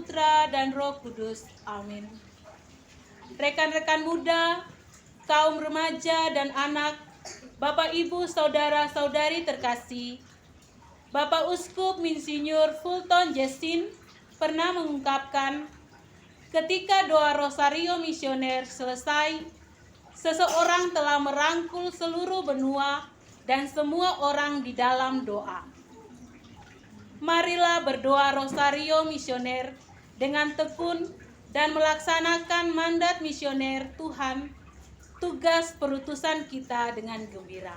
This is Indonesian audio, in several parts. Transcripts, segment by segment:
Putra, dan Roh Kudus. Amin. Rekan-rekan muda, kaum remaja dan anak, Bapak, Ibu, Saudara-saudari terkasih, Bapak Uskup Insinyur Fulton Justin pernah mengungkapkan, ketika doa Rosario Misioner selesai, seseorang telah merangkul seluruh benua dan semua orang di dalam doa. Marilah berdoa Rosario Misioner dengan tekun dan melaksanakan mandat misioner Tuhan, tugas perutusan kita dengan gembira.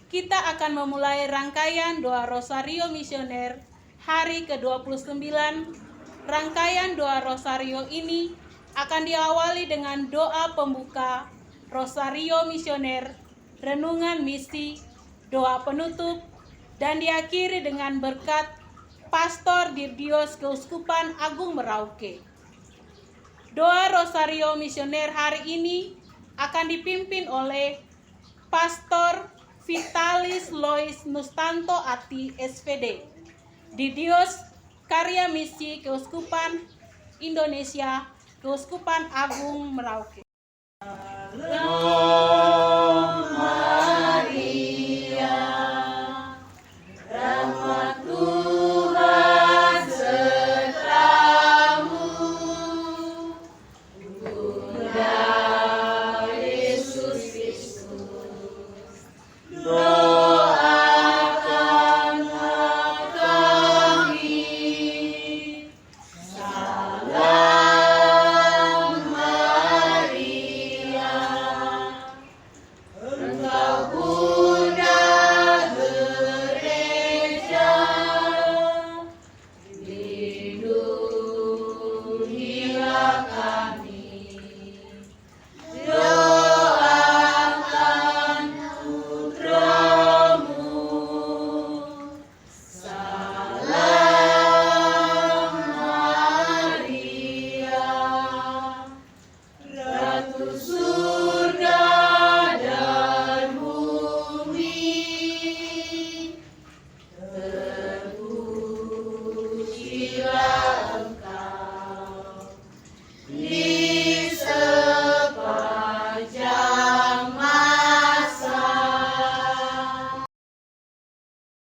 Kita akan memulai rangkaian doa Rosario Misioner hari ke-29. Rangkaian doa Rosario ini akan diawali dengan doa pembuka Rosario Misioner, renungan misi, doa penutup, dan diakhiri dengan berkat Pastor Dirdios Keuskupan Agung Merauke. Doa Rosario Misioner hari ini akan dipimpin oleh Pastor Vitalis Lois Nustanto Ati SPD, Dirdios Karya Misi Keuskupan Indonesia, Keuskupan Agung Merauke.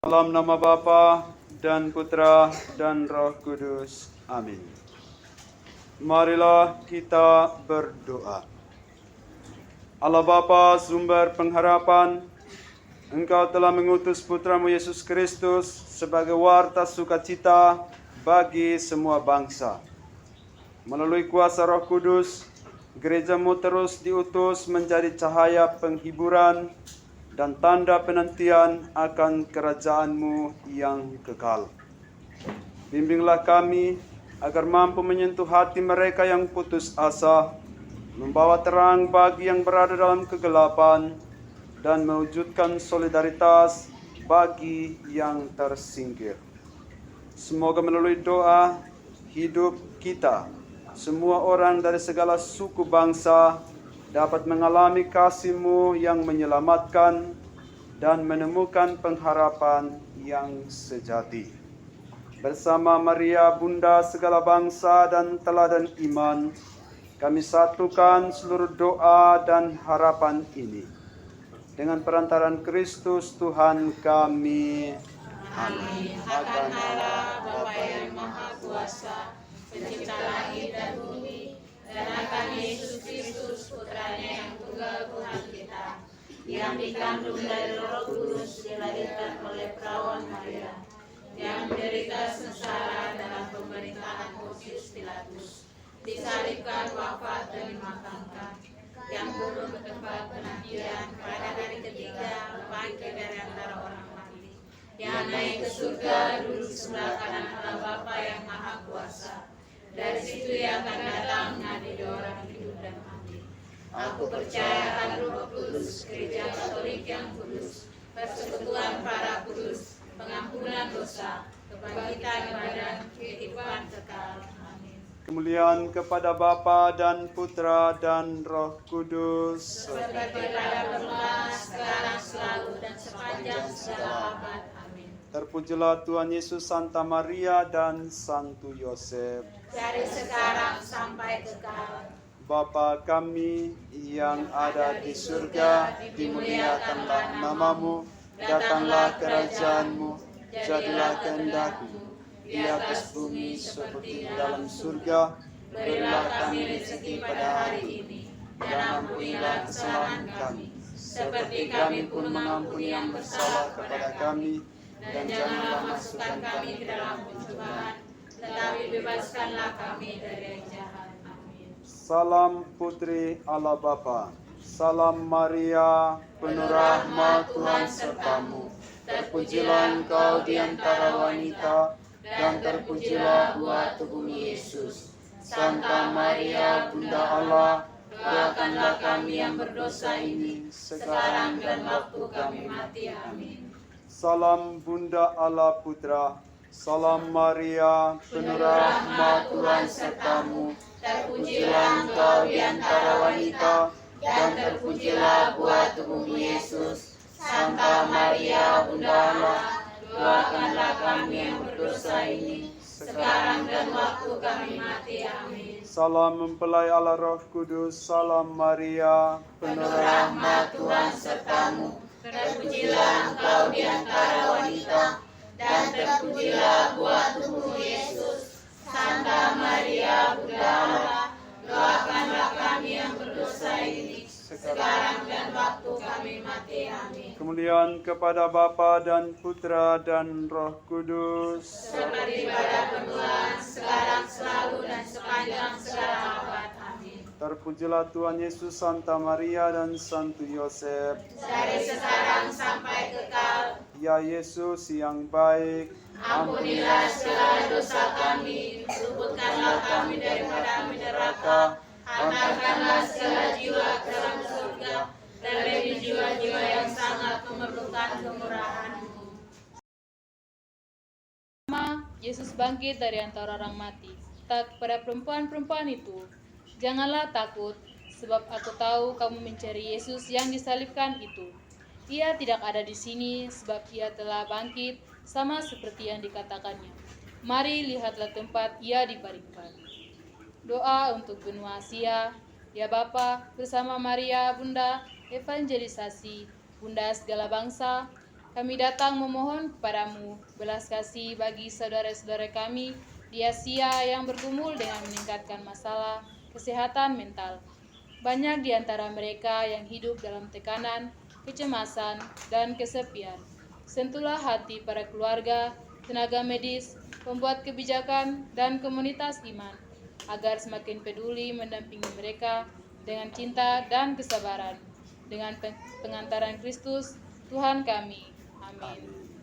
Dalam nama Bapa dan Putra dan Roh Kudus. Amin. Marilah kita berdoa. Allah Bapa, sumber pengharapan, Engkau telah mengutus Putramu Yesus Kristus sebagai warta sukacita bagi semua bangsa. Melalui kuasa Roh Kudus, gerejamu terus diutus menjadi cahaya penghiburan dan tanda penantian akan kerajaan-Mu yang kekal. Bimbinglah kami agar mampu menyentuh hati mereka yang putus asa, membawa terang bagi yang berada dalam kegelapan, dan mewujudkan solidaritas bagi yang tersingkir. Semoga melalui doa hidup kita, semua orang dari segala suku bangsa dapat mengalami kasih-Mu yang menyelamatkan dan menemukan pengharapan yang sejati. Bersama Maria, Bunda segala bangsa dan teladan iman, kami satukan seluruh doa dan harapan ini. Dengan perantaraan Kristus Tuhan kami. Amin. Akan Allah Bapa yang Maha Kuasa, pencipta langit dan bumi, dan akan Yesus Kristus Putranya yang tunggal Tuhan kita, yang dikandung dari Roh Kudus, dilahirkan oleh perawan Maria, yang menderita sengsara dalam pemerintahan Pontius Pilatus, disalibkan, wafat, dan dimakamkan, yang turun ke tempat penantian, pada hari ketiga bangkit dari antara orang mati, yang naik ke surga, duduk di sebelah kanan Allah Bapa yang Maha Kuasa. Dari situ ia akan datang mengadili orang hidup dan mati. Aku percaya akan Roh Kudus, Gereja Katolik yang kudus, persekutuan para kudus, pengampunan dosa, kebangkitan badan, kehidupan kekal. Amin. Kemuliaan kepada Bapa dan Putra dan Roh Kudus. Seperti pada permulaan, sekarang, selalu, dan sepanjang segala abad. Amin. Terpujilah Tuhan Yesus, Santa Maria, dan Santo Yosef. dari sekarang sampai kekal. Bapa kami yang ada di surga, dimuliakanlah namamu, datanglah kerajaanmu, jadilah kehendakmu, di atas bumi seperti di dalam surga. Berilah kami rezeki pada hari ini, dan ampunilah kesalahan kami, seperti kami pun mengampuni yang bersalah kepada kami, dan janganlah masukkan kami ke dalam pencobaan, tetapi bebaskanlah kami dari yang jahat. Amin. Salam Putri Allah Bapa, salam Maria, penuh rahmat Tuhan sertamu. Terpujilah engkau di antara wanita, dan terpujilah buah tubuhmu Yesus. Santa Maria, Bunda Allah, doakanlah kami yang berdosa ini, sekarang dan waktu kami mati. Amin. Salam Bunda Allah Putra, salam Maria, penuh rahmat Tuhan sertamu. Terpujilah engkau di antara wanita, dan terpujilah buah tubuhmu Yesus. Santa Maria, Bunda Allah, doakanlah kami yang berdosa ini, sekarang dan waktu kami mati. Amin. Salam mempelai Allah Roh Kudus, salam Maria, penuh rahmat Tuhan sertamu. Terpujilah engkau di antara wanita, dan terpujilah buah tubuhmu Yesus. Santa Maria, Bunda Allah, doakanlah kami yang berdosa ini, sekarang dan waktu kami mati. Amin. Kemuliaan kepada Bapa dan Putra dan Roh Kudus, Seperti pada permulaan, sekarang, selalu, dan sepanjang segala abad. Amin. Terpujilah Tuhan Yesus, Santa Maria, dan Santo Yosef. Dari sekarang sampai kekal. Ya Yesus yang baik, Ampunilah segala dosa kami, luputkanlah kami daripada api neraka, antarkanlah segala jiwa ke dalam surga, dan beri jiwa-jiwa yang sangat memerlukan kemurahan-Mu. Yesus bangkit dari antara orang mati. Kata kepada perempuan-perempuan itu, "Janganlah takut, sebab aku tahu kamu mencari Yesus yang disalibkan itu. Ia tidak ada di sini, sebab ia telah bangkit, sama seperti yang dikatakannya. Mari lihatlah tempat ia dibaringkan." Doa untuk benua Asia. Ya Bapa, bersama Maria, Bunda evangelisasi, Bunda segala bangsa, kami datang memohon kepadamu belas kasih bagi saudara-saudara kami di Asia yang bergumul dengan meningkatkan masalah kesehatan mental. Banyak di antara mereka yang hidup dalam tekanan, kecemasan, dan kesepian. Sentuhlah hati para keluarga, tenaga medis, pembuat kebijakan, dan komunitas iman, agar semakin peduli mendampingi mereka dengan cinta dan kesabaran. Dengan pengantaran Kristus, Tuhan kami. Amin.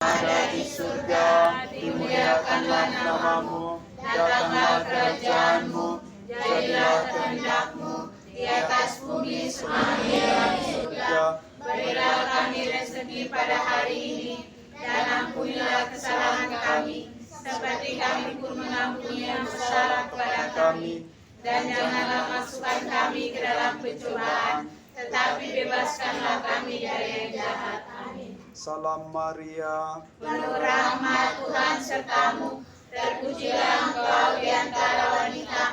ada di surga, dimuliakanlah namamu, datanglah kerajaanmu, jadilah kehendak-Mu di atas bumi seperti di dalam surga. Berilah kami rezeki pada hari ini, dan ampunilah kesalahan kami, seperti kami pun mengampuni yang bersalah kepada kami. Dan janganlah masukkan kami ke dalam pencobaan, tetapi bebaskanlah kami dari yang jahat. Amin. Salam Maria, Penuh rahmat Tuhan sertamu, terpujilah engkau di antara wanita,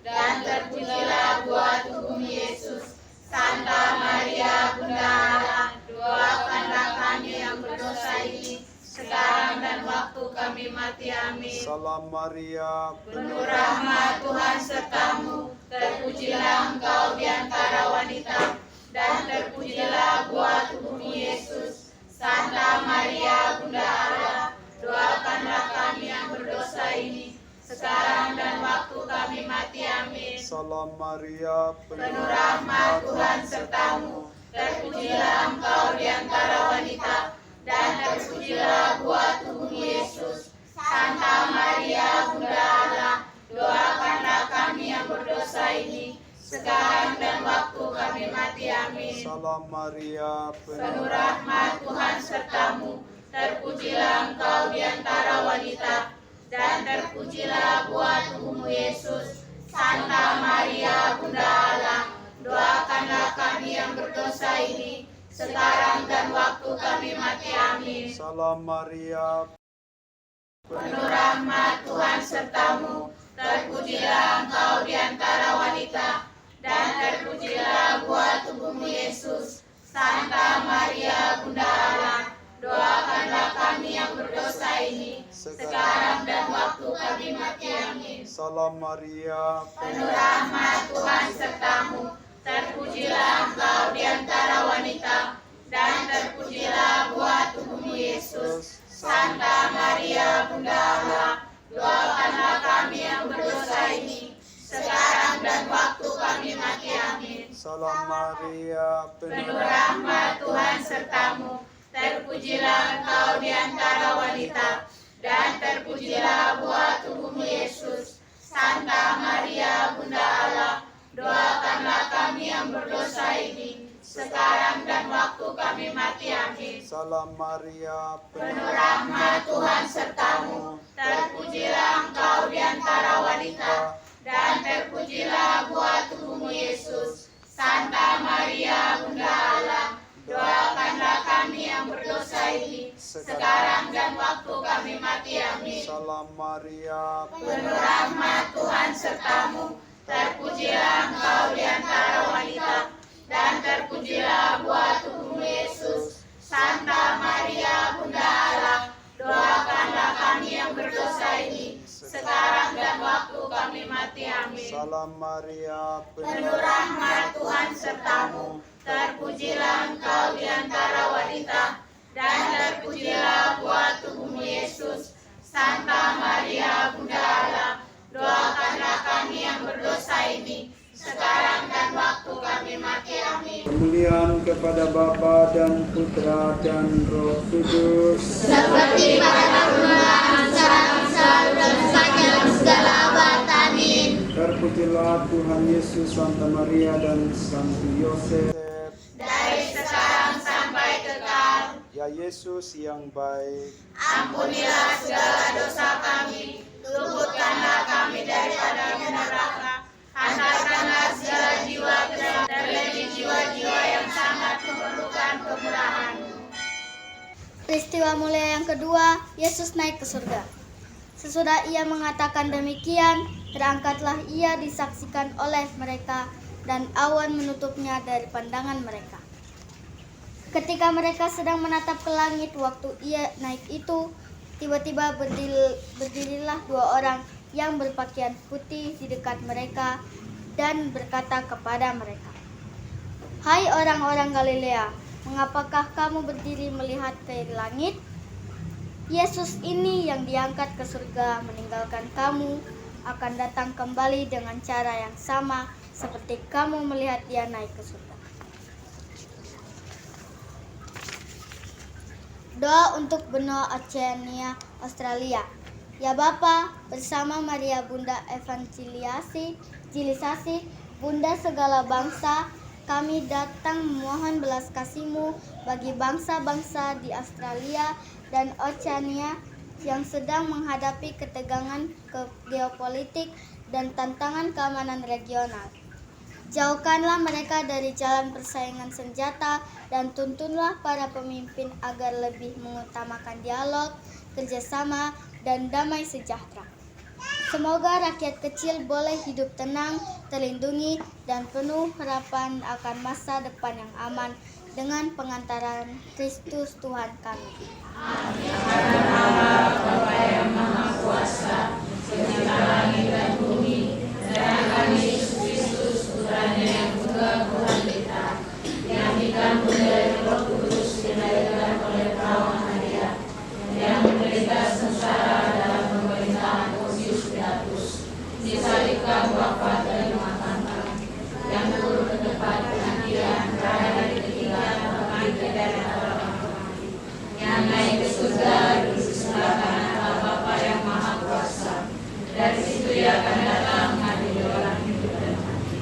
dan terpujilah buah tubuhmu Yesus. Santa Maria, Bunda Allah, doakanlah kami yang berdosa ini, sekarang dan waktu kami mati. Amin. salam Maria, Penuh rahmat Tuhan sertamu, terpujilah engkau di antara wanita, dan terpujilah buah tubuhmu Yesus. Santa Maria, Bunda Allah, doakanlah kami yang berdosa ini, sekarang dan waktu kami mati. Amin. salam Maria, Penuh rahmat Tuhan sertamu, terpujilah engkau di antara wanita, dan terpujilah buah tubuhmu Yesus. Santa Maria, Bunda Allah, doakanlah kami yang berdosa ini, sekarang dan waktu kami mati. Amin. salam Maria, Penuh rahmat Tuhan sertamu, terpujilah engkau di antara wanita, dan terpujilah buah tubuhmu Yesus. Santa Maria, Bunda Allah, doakanlah kami yang berdosa ini, sekarang dan waktu kami mati. Amin. Salam Maria, Penuh rahmat, Tuhan sertamu, terpujilah engkau di antara wanita, dan terpujilah buah tubuhmu Yesus. Santa Maria, Bunda Allah, doakanlah kami yang berdosa ini, sekarang dan waktu kami mati. Amin. Salam Maria, Penuh rahmat, Tuhan sertamu, terpujilah engkau di antara wanita, dan terpujilah buah tubuhmu Yesus. Santa Maria, Bunda Allah, doakanlah kami yang berdosa ini, sekarang dan waktu kami mati. Amin. Salam Maria, Penuh rahmat, Tuhan sertamu, terpujilah engkau di antara wanita, dan terpujilah buah tubuhmu Yesus. Santa Maria, Bunda Allah, doakanlah kami yang berdosa ini, sekarang dan waktu kami mati. Amin. Salam Maria, Penuh rahmat, Tuhan sertamu, terpujilah engkau di antara wanita, dan terpujilah buah tubuhmu Yesus. Santa Maria, Bunda Allah, doakanlah kami yang berdosa ini, sekarang dan waktu kami mati. Amin. Salam Maria, Penuh rahmat, Tuhan sertamu, terpujilah engkau di antara wanita, dan terpujilah buah tubuhmu Yesus. Santa Maria, Bunda Allah, doakanlah kami yang berdosa ini, sekarang dan waktu kami mati. Amin. Salam Maria, Penuh rahmat, Tuhan sertamu, terpujilah engkau di antara wanita, dan terpujilah buah tubuhmu Yesus. Santa Maria, Bunda Allah, doakanlah kami yang berdosa ini, sekarang dan waktu kami mati. Amin. kemuliaan kepada Bapa dan Putra dan Roh Kudus. Seperti pada permulaan, sekarang, selalu, dan sepanjang segala abad. Amin. Terpujilah Tuhan Yesus, Santa Maria dan Santo Yosef. Dari sekarang sampai kekal, Ya Yesus yang baik, ampunilah segala dosa kami, luputkanlah kami daripada neraka, hantarkanlah segala jiwa ke dalam, terlebih jiwa-jiwa yang sangat memerlukan kemurahan-Mu. Peristiwa mulia yang kedua, Yesus naik ke surga. Sesudah ia mengatakan demikian, terangkatlah ia disaksikan oleh mereka, dan awan menutupnya dari pandangan mereka. Ketika mereka sedang menatap ke langit waktu ia naik itu, tiba-tiba berdirilah dua orang yang berpakaian putih di dekat mereka dan berkata kepada mereka, "Hai orang-orang Galilea, mengapakah kamu berdiri melihat ke langit? Yesus ini yang diangkat ke surga meninggalkan kamu akan datang kembali dengan cara yang sama seperti kamu melihat dia naik ke surga." Doa untuk benua Oceania, Australia. Ya Bapa, bersama Maria Bunda Evangelisasi, Bunda segala bangsa, kami datang memohon belas kasih-Mu bagi bangsa-bangsa di Australia dan Oceania yang sedang menghadapi ketegangan geopolitik dan tantangan keamanan regional. Jauhkanlah mereka dari jalan persaingan senjata dan tuntunlah para pemimpin agar lebih mengutamakan dialog, kerjasama, dan damai sejahtera. Semoga rakyat kecil boleh hidup tenang, terlindungi, dan penuh harapan akan masa depan yang aman dengan pengantaran Kristus Tuhan kami. Amin. Allah, Bapa yang Maha Kuasa, pencipta langit dan bumi, dan kami Yesus Kristus, Putranya yang tunggal Tuhan kita, yang dikandung dari Roh Kudus, dilahirkan oleh perawan Maria, yang menderita sengsara dalam pemerintahan Pontius Pilatus, disalibkan, wafat, dan dimakamkan, yang turun ke tempat penantian, pada hari ketiga bangkit dari antara orang mati, yang naik ke surga, duduk di sebelah kanan Allah Bapa yang Maha Kuasa. Dari situ ia akan datang mengadili orang hidup dan mati.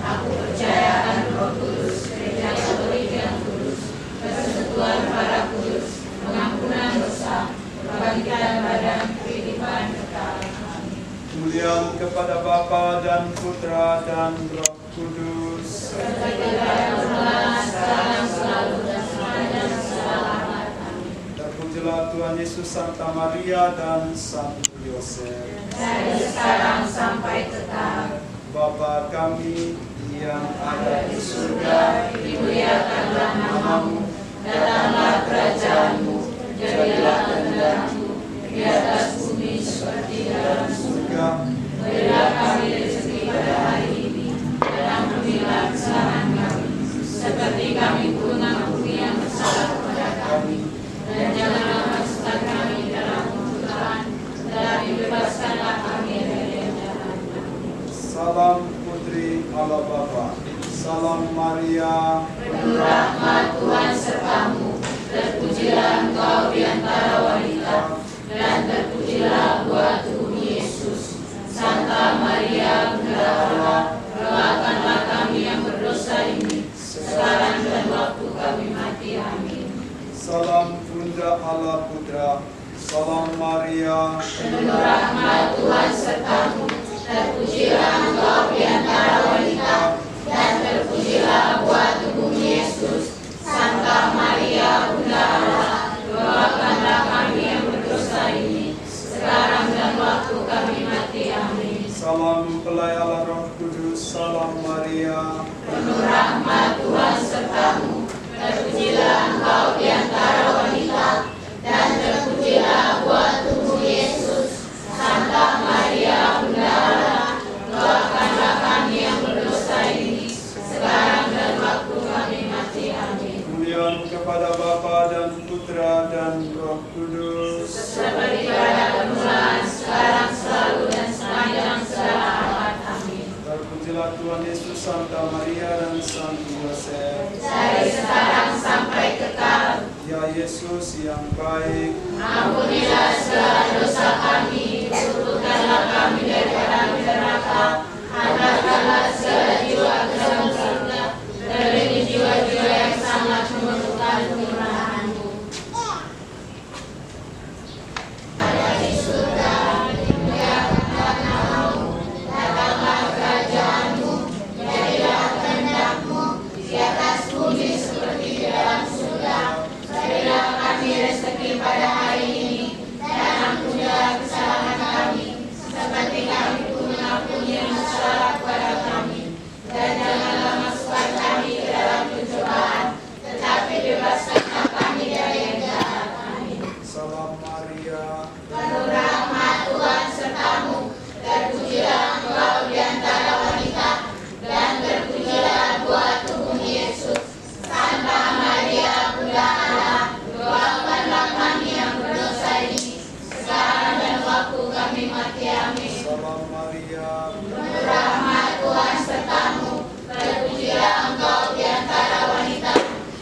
Aku percaya akan Roh Kudus, Gereja Katolik yang kudus, persekutuan para kudus, pengampunan dosa, kebangkitan badan, kehidupan kekal. Amin. kemuliaan kepada Bapa dan Putra dan Roh Kudus. Seperti pada permulaan, sekarang, selalu, dan Terpujilah Tuhan Yesus, Santa Maria, dan Santo Yosef. Dari sekarang sampai kekal. Bapa kami yang ada di surga, Dimuliakanlah namamu, datanglah kerajaanmu, jadilah kehendak-Mu di atas bumi seperti di dalam surga. Berilah kami rezeki pada hari ini, dan ampunilah kesalahan kami, seperti kami pun mengampuni yang bersalah kepada kami. Dan janganlah masukkan kami dalam pencobaan, tetapi bebaskanlah kami dari yang jahat. Salam Putri Allah Bapa, Salam Maria, Penuh rahmat Tuhan sertamu, terpujilah engkau di antara wanita, dan terpujilah buah tubuh Yesus. Santa Maria, Bunda Allah, doakanlah kami yang berdosa ini, sekarang dan waktu kami mati. Amin. Salam Bunda Allah Putra, Salam Maria, Penuh rahmat Tuhan sertamu, terpujilah engkau di antara wanita, dan terpujilah buah tubuh Yesus. Santa Maria, Bunda Allah, doakanlah kami yang berdosa ini, sekarang dan waktu kami mati. Amin. Salam Mempelai Allah Roh Kudus, Salam Maria, Penuh rahmat Tuhan sertamu, terpujilah engkau di antara wanita, dan terpujilah buah tubuh Yesus. Santa Maria, Bunda Allah, doakanlah kami yang berdosa ini, sekarang dan waktu kami mati. Amin. kemuliaan kepada Bapa dan Putra dan Roh Kudus. Seperti pada permulaan, sekarang, selalu, dan sepanjang segala abad. Amin. Terpujilah Tuhan Yesus, Santa Maria, dan Santo Yosef. Dari sekarang sampai kekal. Ya Yesus yang baik, Ampunilah segala dosa kami, luputkanlah kami daripada neraka, hantarkanlah segala jiwa ke dalam surga, terlebih jiwa-jiwa yang sangat memerlukan penyerahan-Mu. Ada di surga, dimuliakanlah namamu, datanglah kerajaan-Mu, jadilah kehendak-Mu di atas bumi seperti di dalam surga. Berilah kami rezeki pada hari ini, dan ampunilah kesalahan kami, seperti kami pun mengampuni yang bersalah kepada kami. Dan janganlah masukkan kami ke dalam pencobaan, tetapi bebaskanlah kami dari yang jahat. Amin. Salam Maria, Penuh rahmat Tuhan sertamu, terpujilah engkau di antara wanita, dan terpujilah buah tubuh Yesus. Santa Maria, Bunda Allah, doakanlah kami yang berdosa ini, sekarang dan waktu kami mati. Amin. Salam Maria, Penuh rahmat Tuhan sertamu, terpujilah engkau di antara wanita,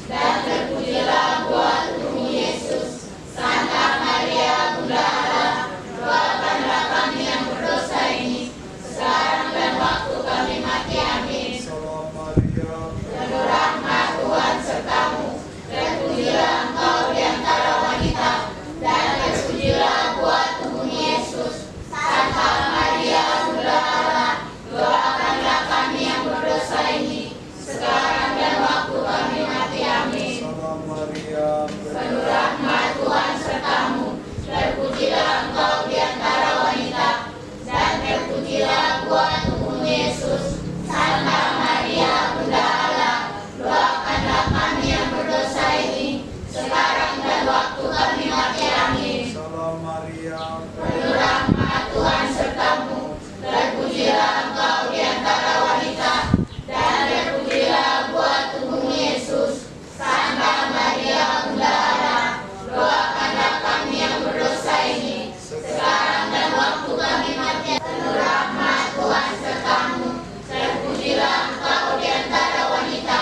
dan terpujilah buah tubuh Yesus. Santa Maria, Bunda Allah, doakanlah kami yang berdosa ini, sekarang dan waktu kami mati. Amin. Salam Maria, Penuh rahmat Tuhan sertamu, terpujilah engkau di antara wanita, dan terpujilah buah tubuh Yesus. Santa Maria, Bunda Allah, doakanlah kami yang berdosa ini, sekarang dan waktu kami mati. Amin. Salam Maria, Penuh rahmat Tuhan sertamu, terpujilah engkau di antara wanita, dan terpujilah buah tubuh Yesus. Santa Maria, Bunda Allah, doakanlah kami yang berdosa ini, sekarang dan waktu kami mati. Amin. Salam Maria, Penuh rahmat Tuhan sertamu, terpujilah engkau di antara wanita, dan terpujilah buah tubuh Yesus. Santa Maria, Bunda Allah, doakanlah kami yang berdosa ini, sekarang dan waktu kami mati. Penuh rahmat Tuhan sertamu, terpujilah engkau di antara wanita,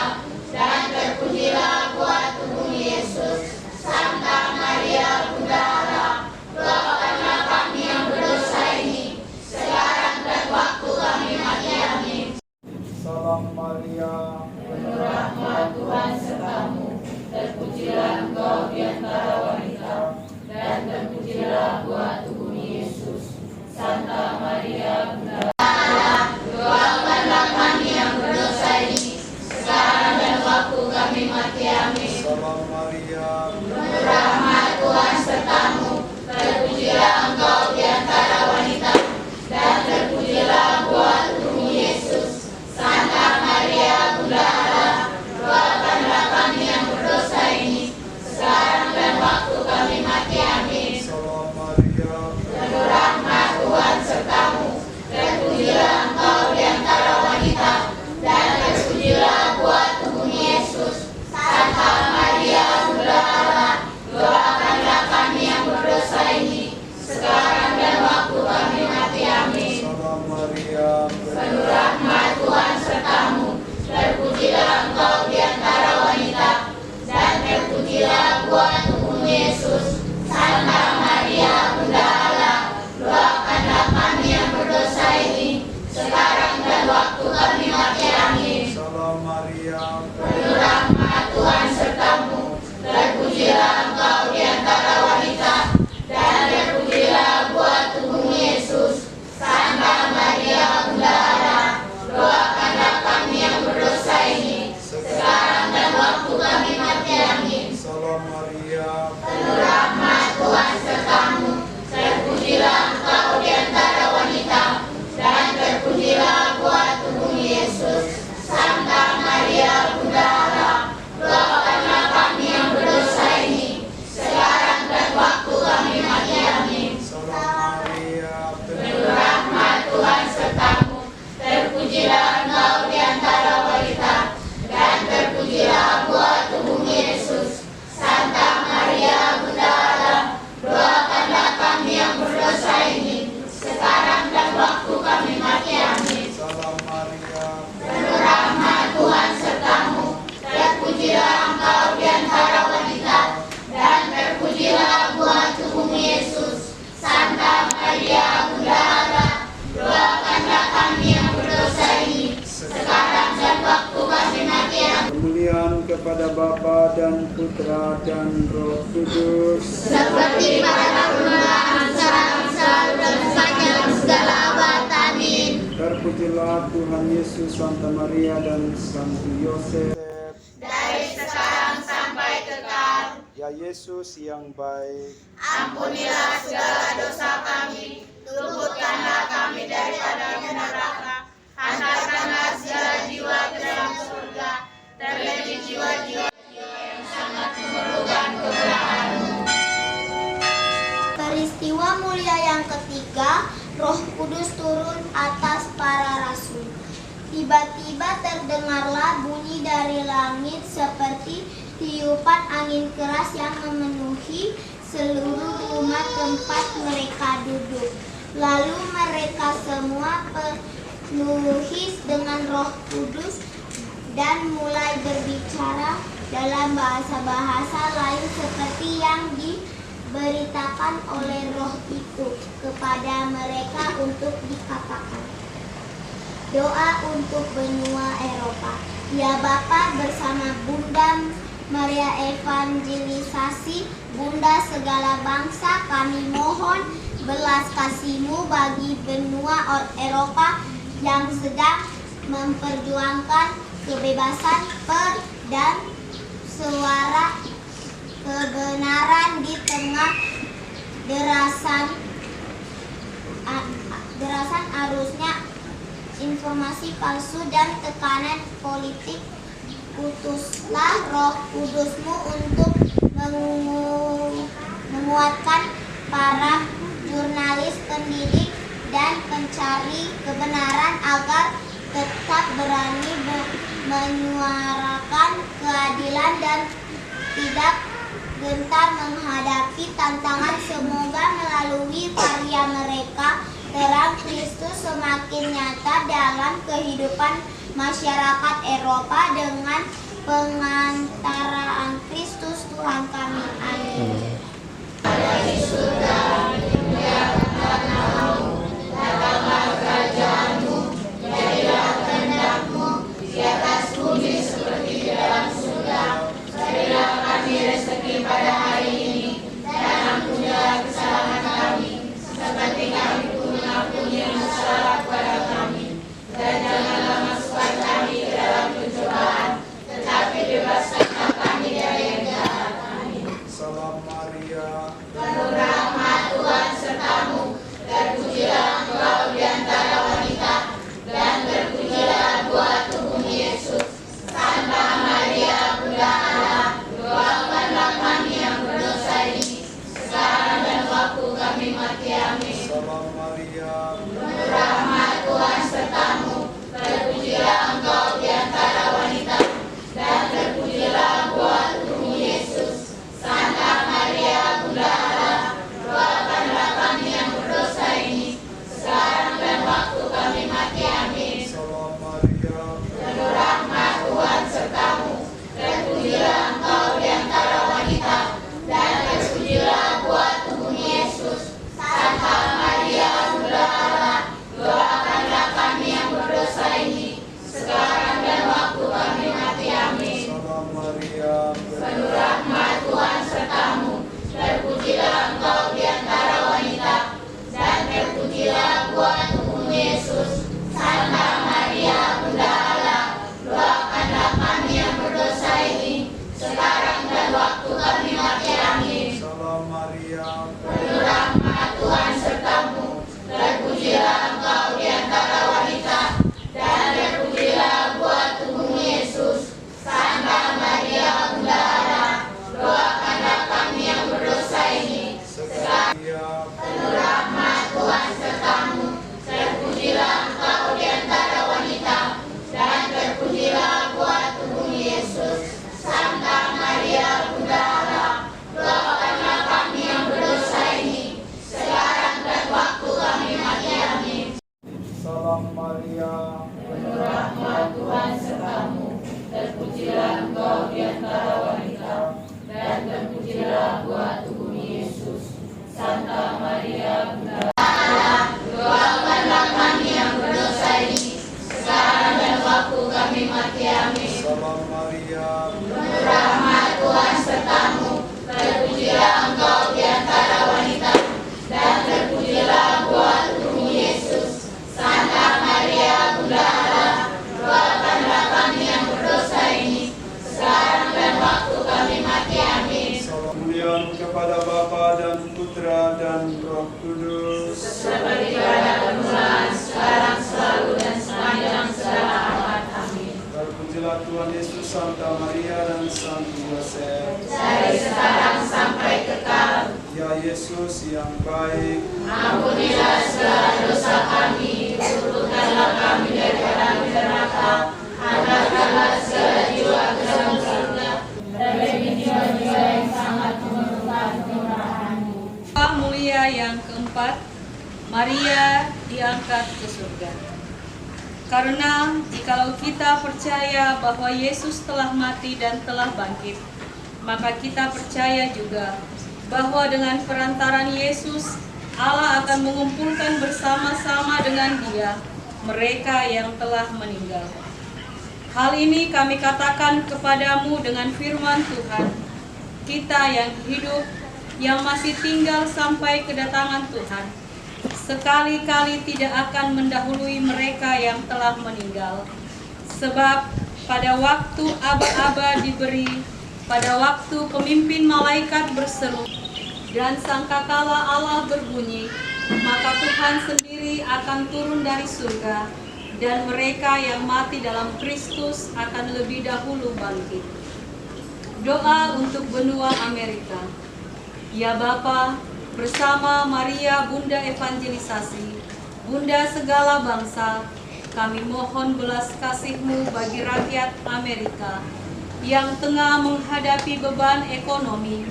dan terpujilah buah tubuh Yesus. Santa Maria, Bunda Allah, doakanlah kami yang berdosa ini, sekarang dan waktu kami mati. Amin. Salam Maria, Penuh rahmat Tuhan sertamu, terpujilah engkau di antara wanita, dan terpujilah buah tubuh Yesus. Santa Maria, Bunda Allah, doakanlah kami yang berdosa ini, sekarang dan waktu kami mati. Amin. Salam Maria, Penuh rahmat Tuhan sertamu, Putra dan Roh Kudus, seperti pada permulaan, sekarang, selalu, dan sepanjang segala abad. Amin. Terpujilah Tuhan Yesus, Santa Maria dan Santo Yosef. Dari sekarang sampai kekal. Ya Yesus yang baik, Ampunilah segala dosa kami, luputkanlah kami daripada neraka, hantarkanlah segala jiwa ke dalam surga, terlebih jiwa-jiwa yang sangat memerlukan keberahan-Mu. Peristiwa mulia yang ketiga, Roh Kudus turun atas para rasul. Tiba-tiba terdengarlah bunyi dari langit seperti tiupan angin keras yang memenuhi seluruh rumah tempat mereka duduk. Lalu mereka semua penuhi dengan Roh Kudus dan mulai berbicara dalam bahasa-bahasa lain seperti yang diberitakan oleh Roh itu kepada mereka untuk dikatakan. Doa untuk benua Eropa. Ya Bapa, bersama Bunda Maria Evangelisasi, Bunda segala bangsa, kami mohon belas kasih-Mu bagi benua Eropa yang sedang memperjuangkan kebebasan dan suara kebenaran di tengah derasan arusnya informasi palsu dan tekanan politik. Utuslah Roh Kudus-Mu untuk menguatkan para jurnalis, pendidik, dan pencari kebenaran agar tetap berani menyuarakan keadilan dan tidak gentar menghadapi tantangan. Semoga melalui karya mereka, terang Kristus semakin nyata dalam kehidupan masyarakat Eropa dengan pengantaraan Kristus Tuhan kami. Amin. Datanglah kerajaan-Mu, jadilah kehendak-Mu di atas bumi seperti di dalam surga. Berilah kami rezeki pada hari ini, dan ampunilah kesalahan kami, seperti kami pun mengampuni yang bersalah kepada kami. Dan janganlah masukkan kami ke dalam pencobaan, tetapi bebaskanlah kami dari yang jahat. Amin. Salam Maria, Penuh rahmat, Tuhan serta-Mu, terpujilah Engkau di antara wanita, dan terpujilah buah tubuh Yesus. Santa Maria, Bunda Allah, doakanlah kami yang berdosa ini, sekarang dan waktu kami mati. Amin. Salam Maria, Penuh rahmat, Tuhan serta-Mu, terpujilah Engkau di antara wanita, dan terpujilah buah tubuh Yesus. Santa Maria, Bunda Allah, doakanlah kami yang berdosa ini, sekarang dan waktu kami mati. Amin. Salam Maria, Penuh rahmat, Tuhan serta-Mu, terpujilah Engkau di antara wanita, dan terpujilah buah tubuh Yesus. Santa Maria, Bunda Allah, doakanlah kami yang berdosa ini, sekarang dan waktu kami mati. Amin. Salam Maria, Penuh rahmat, Tuhan serta-Mu, terpujilah Engkau di antara wanita, dan terpujilah buah tubuh Yesus. Santa Maria, Bunda Allah, doakanlah kami yang berdosa ini, sekarang dan waktu kami mati. Amin. Salam Maria, Penuh rahmat, Tuhan serta-Mu, terpujilah Engkau di antara wanita, dan terpujilah buah tubuh Yesus. Santa Maria, Bunda Allah, doakanlah kami yang berdosa ini, sekarang. Maria, Penuh rahmat, Tuhan serta-Mu, Yesus yang baik, Ampunilah segala dosa kami, luputkanlah kami dari api neraka, angkatkanlah segala jiwa ke dalam surga, dan bagi jiwa-jiwa yang sangat memerlukan kemurahan-Mu. Mulia yang keempat, Maria diangkat ke surga. Karena jikalau kita percaya bahwa Yesus telah mati dan telah bangkit, maka kita percaya juga bahwa dengan perantaran Yesus, Allah akan mengumpulkan bersama-sama dengan Dia mereka yang telah meninggal. Hal ini kami katakan kepadamu dengan firman Tuhan, kita yang hidup, yang masih tinggal sampai kedatangan Tuhan, sekali-kali tidak akan mendahului mereka yang telah meninggal. Sebab pada waktu aba-aba diberi, pada waktu pemimpin malaikat berseru, dan sangkakala Allah berbunyi, maka Tuhan sendiri akan turun dari surga, dan mereka yang mati dalam Kristus akan lebih dahulu bangkit. Doa untuk benua Amerika. Ya Bapa, bersama Maria Bunda Evangelisasi, Bunda segala bangsa, kami mohon belas kasih-Mu bagi rakyat Amerika yang tengah menghadapi beban ekonomi,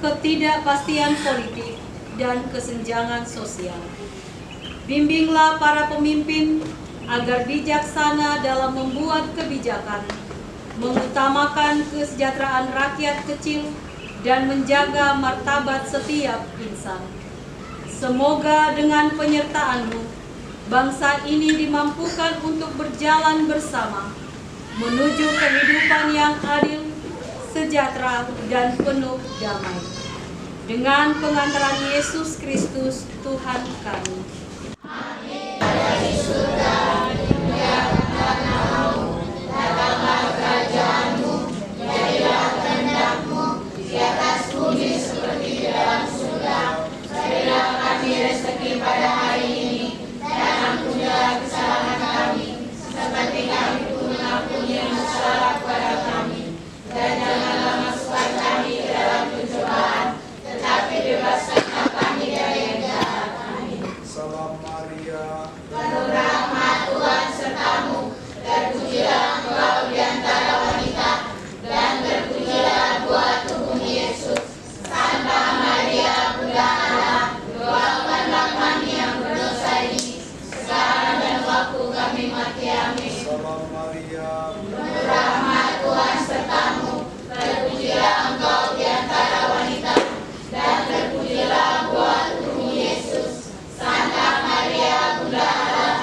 ketidakpastian politik, dan kesenjangan sosial. Bimbinglah para pemimpin agar bijaksana dalam membuat kebijakan, mengutamakan kesejahteraan rakyat kecil, dan menjaga martabat setiap insan. Semoga dengan penyertaan-Mu, bangsa ini dimampukan untuk berjalan bersama, menuju kehidupan yang adil, sejahtera, dan penuh damai. Dengan pengantaran Yesus Kristus, Tuhan kami. Amin. Di surga, dimuliakanlah nama-Mu, datanglah kerajaan-Mu, jadilah kehendak-Mu di atas bumi seperti di dalam surga. Berilah kami rezeki pada hari ini, dan ampunilah kesalahan kami, seperti kami pun mengampuni yang bersalah kepada kami. Dan janganlah masukkan kami ke dalam pencobaan, tetapi bebaskanlah kami dari yang jahat. Amin. Salam Maria, Penuh rahmat, Tuhan serta-Mu, terpujilah Engkau di antara wanita, dan terpujilah buah tubuh-Mu Yesus. Santa Maria, Bunda Allah, doakanlah kami yang berdosa ini, sekarang dan waktu kami mati. Amin. Salam Maria, Penuh rahmat, Tuhan serta-Mu, terpujilah Engkau di antara wanita, dan terpujilah buah tubuh-Mu Yesus. Santa Maria, Bunda Allah,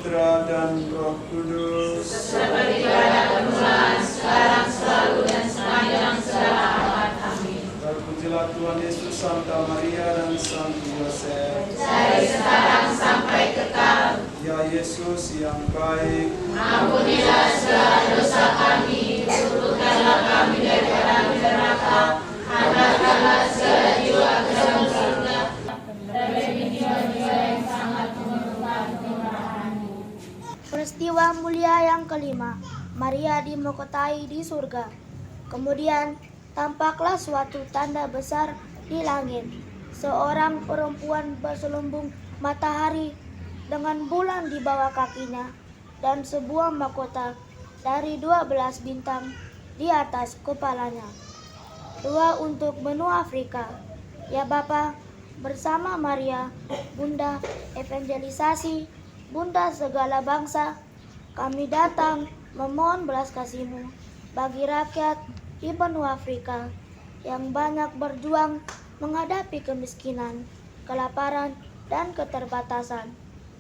Putra, dan Roh Kudus. Seperti pada permulaan, sekarang, selalu, dan sepanjang segala abad. Amin. Terpujilah Tuhan Yesus, Santa Maria, dan Santo Yosef. Dari sekarang sampai kekal. Ya Yesus yang baik, Ampunilah segala dosa kami, luputkanlah kami daripada api neraka, hantarkanlah segala jiwa ke dalam surga, dan beri jiwa-jiwa yang sangat memerlukan penyerahan-Mu. Peristiwa mulia yang kelima, Maria dimahkotai di surga. Kemudian tampaklah suatu tanda besar di langit, seorang perempuan berselubung matahari dengan bulan di bawah kakinya, dan sebuah mahkota dari 12 bintang di atas kepalanya. Doa untuk benua Afrika. Ya Bapa, bersama Maria, Bunda evangelisasi, Bunda segala bangsa, kami datang memohon belas kasih-Mu bagi rakyat di benua Afrika yang banyak berjuang menghadapi kemiskinan, kelaparan, dan keterbatasan.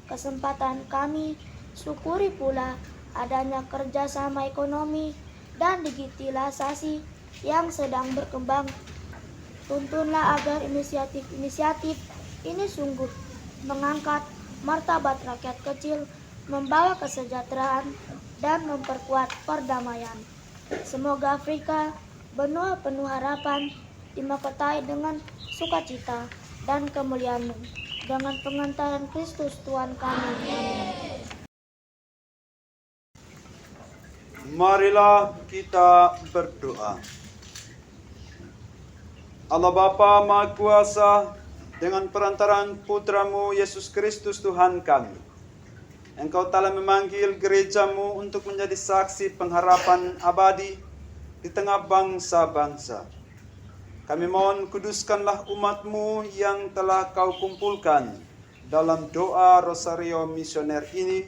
Kesempatan kami syukuri pula adanya kerjasama ekonomi dan digitalisasi yang sedang berkembang. Tuntunlah agar inisiatif ini sungguh mengangkat martabat rakyat kecil, membawa kesejahteraan, dan memperkuat perdamaian. Semoga Afrika, benua penuh harapan, dimahkotai dengan sukacita dan kemuliaan-Mu, dengan pengantaran Kristus Tuhan kami. Amin. marilah kita berdoa. Allah Bapa Maha Kuasa, dengan perantaraan Putra-Mu Yesus Kristus Tuhan kami, Engkau telah memanggil gereja-Mu untuk menjadi saksi pengharapan abadi di tengah bangsa-bangsa. Kami mohon kuduskanlah umat-Mu yang telah Kau kumpulkan dalam doa Rosario Misioner ini,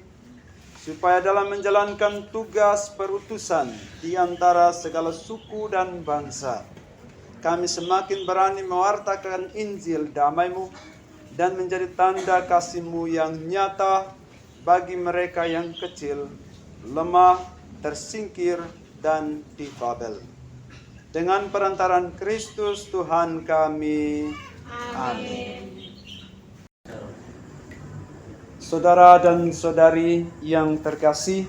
supaya dalam menjalankan tugas perutusan di antara segala suku dan bangsa, kami semakin berani mewartakan Injil damai-Mu dan menjadi tanda kasih-Mu yang nyata bagi mereka yang kecil, lemah, tersingkir, dan difabel. Dengan perantaran Kristus Tuhan kami. Amin. Saudara dan saudari yang terkasih,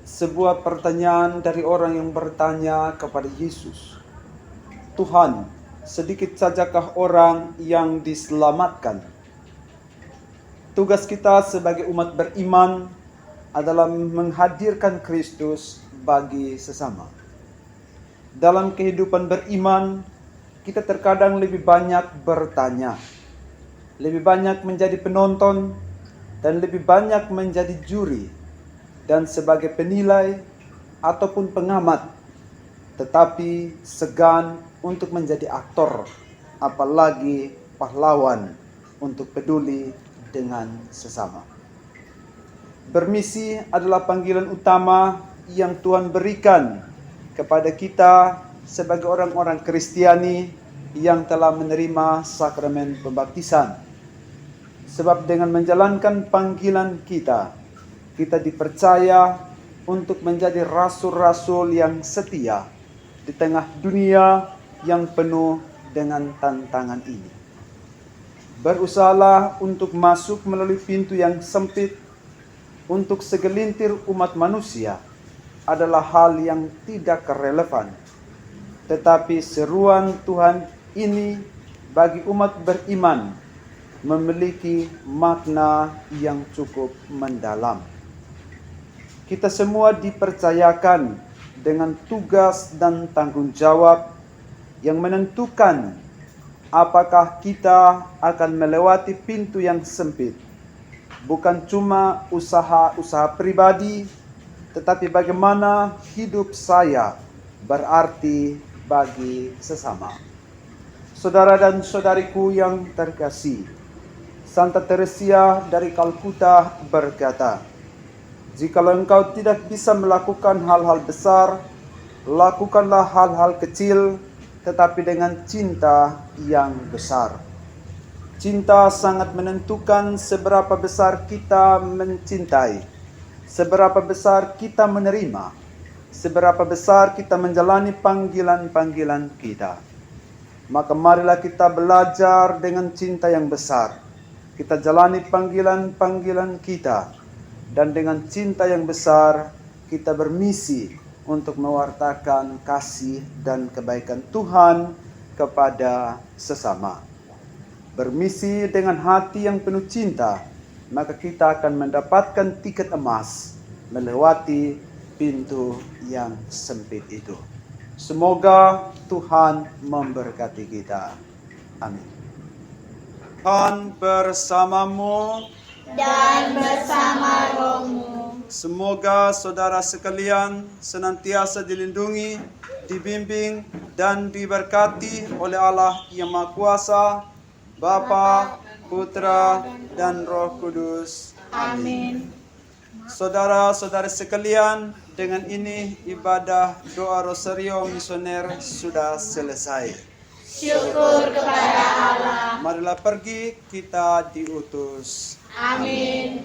sebuah pertanyaan dari orang yang bertanya kepada Yesus, Tuhan, sedikit sajakah orang yang diselamatkan? Tugas kita sebagai umat beriman adalah menghadirkan Kristus bagi sesama. Dalam kehidupan beriman, kita terkadang lebih banyak bertanya, lebih banyak menjadi penonton, dan lebih banyak menjadi juri, dan sebagai penilai ataupun pengamat, tetapi segan untuk menjadi aktor, apalagi pahlawan untuk peduli dengan sesama. Bermisi adalah panggilan utama yang Tuhan berikan kepada kita sebagai orang-orang Kristiani yang telah menerima sakramen pembaptisan. Sebab dengan menjalankan panggilan kita, kita dipercaya untuk menjadi rasul-rasul yang setia di tengah dunia yang penuh dengan tantangan ini. Berusahalah untuk masuk melalui pintu yang sempit untuk segelintir umat manusia adalah hal yang tidak relevan. Tetapi seruan Tuhan ini bagi umat beriman memiliki makna yang cukup mendalam. Kita semua dipercayakan dengan tugas dan tanggung jawab yang menentukan apakah kita akan melewati pintu yang sempit. Bukan cuma usaha-usaha pribadi, tetapi bagaimana hidup saya berarti bagi sesama. Saudara dan saudariku yang terkasih, Santa Teresia dari Kalkuta berkata, jikalau engkau tidak bisa melakukan hal-hal besar, lakukanlah hal-hal kecil, tetapi dengan cinta yang besar. Cinta sangat menentukan seberapa besar kita mencintai, seberapa besar kita menerima, seberapa besar kita menjalani panggilan-panggilan kita. Maka marilah kita belajar dengan cinta yang besar. Kita jalani panggilan-panggilan kita. Dan dengan cinta yang besar, kita bermisi untuk mewartakan kasih dan kebaikan Tuhan kepada sesama. Bermisi dengan hati yang penuh cinta, maka kita akan mendapatkan tiket emas melewati pintu yang sempit itu. Semoga Tuhan memberkati kita. Amin. Tuhan bersamamu Dan bersama rohmu. Semoga saudara sekalian senantiasa dilindungi, dibimbing, dan diberkati oleh Allah yang Maha Kuasa, Bapa, Putra, dan Roh Kudus. Amin. Saudara-saudari sekalian, dengan ini ibadah doa Rosario Misioner sudah selesai. Syukur kepada Allah. Marilah pergi, kita diutus. Amin.